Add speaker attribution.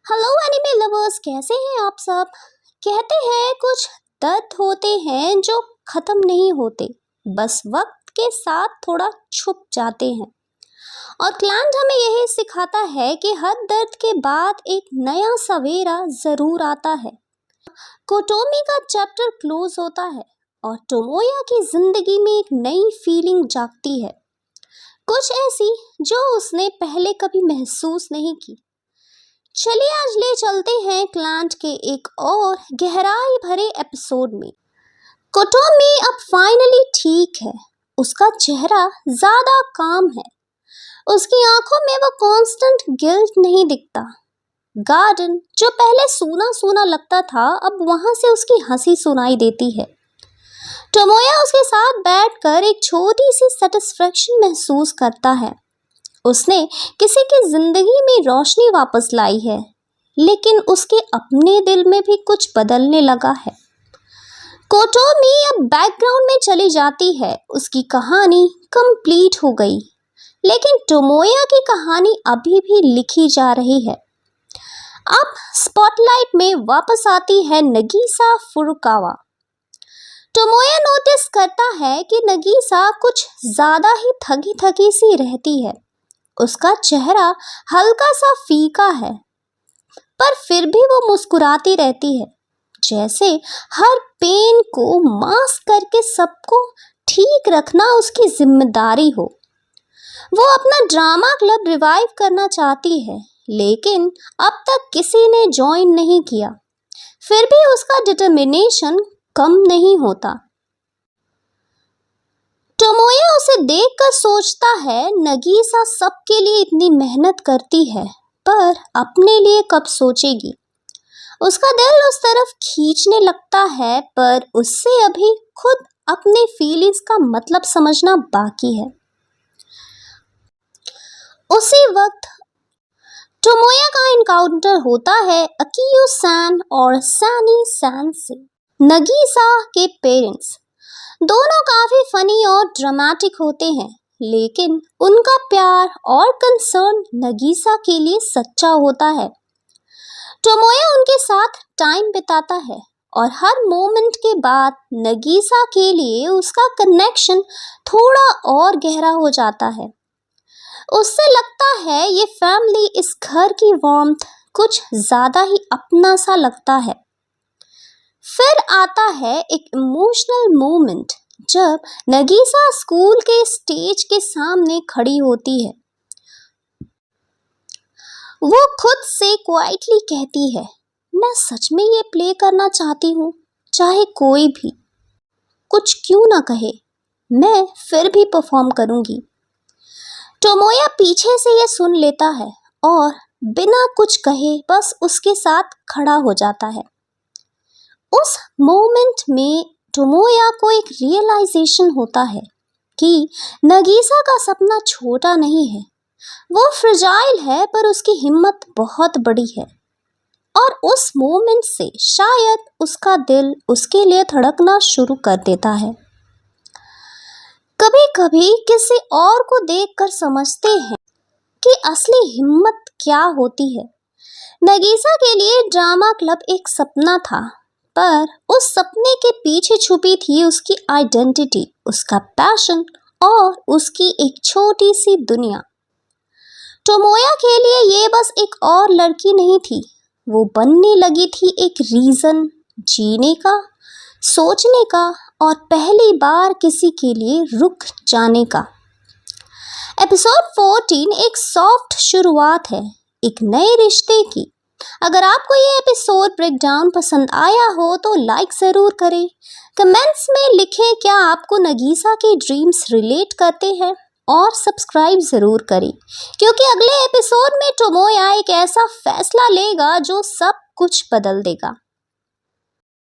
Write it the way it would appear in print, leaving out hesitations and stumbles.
Speaker 1: Hello anime lovers, कैसे हैं आप सब। कहते हैं कुछ दर्द होते हैं जो ख़त्म नहीं होते, बस वक्त के साथ थोड़ा छुप जाते हैं। और क्लांट हमें यही सिखाता है कि हर दर्द के बाद एक नया सवेरा ज़रूर आता है। कोटोमी का चैप्टर क्लोज होता है और टोमोया की ज़िंदगी में एक नई फीलिंग जागती है, कुछ ऐसी जो उसने पहले कभी महसूस नहीं की। चलिए आज ले चलते हैं क्लांट के एक और गहराई भरे एपिसोड में। कोटोमी अब फाइनली ठीक है, उसका चेहरा ज्यादा काम है, उसकी आंखों में वो कांस्टेंट गिल्ट नहीं दिखता। गार्डन जो पहले सूना सूना लगता था, अब वहां से उसकी हंसी सुनाई देती है। टोमोया उसके साथ बैठकर एक छोटी सी सेटिस्फेक्शन महसूस करता है। उसने किसी की जिंदगी में रोशनी वापस लाई है, लेकिन उसके अपने दिल में भी कुछ बदलने लगा है। कोटोमी अब बैकग्राउंड में चली जाती है, उसकी कहानी कंप्लीट हो गई, लेकिन टोमोया की कहानी अभी भी लिखी जा रही है। अब स्पॉटलाइट में वापस आती है नगीसा फुरुकावा। टोमोया नोटिस करता है कि नगीसा कुछ ज्यादा ही थकी थकी सी रहती है। उसका चेहरा हल्का सा फीका है, पर फिर भी वो मुस्कुराती रहती है, जैसे हर पेन को मास्क करके सबको ठीक रखना उसकी जिम्मेदारी हो। वो अपना ड्रामा क्लब रिवाइव करना चाहती है, लेकिन अब तक किसी ने ज्वाइन नहीं किया। फिर भी उसका डिटर्मिनेशन कम नहीं होता। टोमोया उसे देखकर सोचता है, नगीसा सबके लिए इतनी मेहनत करती है, पर अपने लिए कब सोचेगी। उसका दिल उस तरफ खींचने लगता है, पर उससे अभी खुद अपने फीलिंग्स का मतलब समझना बाकी है। उसी वक्त टोमोया का इनकाउंटर होता है अकियो सैन और सैनी सैन से। नगीसा के पेरेंट्स दोनों काफी फनी और ड्रामेटिक होते हैं, लेकिन उनका प्यार और कंसर्न नगीसा के लिए सच्चा होता है। टोमोया उनके साथ टाइम बिताता है और हर मोमेंट के बाद नगीसा के लिए उसका कनेक्शन थोड़ा और गहरा हो जाता है। उससे लगता है ये फैमिली, इस घर की वार्मथ कुछ ज्यादा ही अपना सा लगता है। फिर आता है एक इमोशनल मोमेंट जब नगीसा स्कूल के स्टेज के सामने खड़ी होती है। वो खुद से क्वाइटली कहती है, मैं सच में ये प्ले करना चाहती हूँ, चाहे कोई भी कुछ क्यों ना कहे, मैं फिर भी परफॉर्म करूँगी। टोमोया पीछे से ये सुन लेता है और बिना कुछ कहे बस उसके साथ खड़ा हो जाता है। उस मोमेंट में टोमोया को एक रियलाइजेशन होता है कि नगीसा का सपना छोटा नहीं है, वो फ्रेजाइल है, पर उसकी हिम्मत बहुत बड़ी है। और उस मोमेंट से शायद उसका दिल उसके लिए धड़कना शुरू कर देता है। कभी कभी किसी और को देखकर समझते हैं कि असली हिम्मत क्या होती है। नगीसा के लिए ड्रामा क्लब एक सपना था, पर उस सपने के पीछे छुपी थी उसकी आइडेंटिटी, उसका पैशन और उसकी एक छोटी सी दुनिया। टोमोया के लिए ये बस एक और लड़की नहीं थी, वो बनने लगी थी एक रीजन जीने का, सोचने का और पहली बार किसी के लिए रुक जाने का। एपिसोड 14 एक सॉफ्ट शुरुआत है एक नए रिश्ते की। अगर आपको ये एपिसोड ब्रेकडाउन पसंद आया हो तो लाइक ज़रूर करें। कमेंट्स में लिखें क्या आपको नगीसा के ड्रीम्स रिलेट करते हैं, और सब्सक्राइब ज़रूर करें, क्योंकि अगले एपिसोड में टोमोया एक ऐसा फैसला लेगा जो सब कुछ बदल देगा।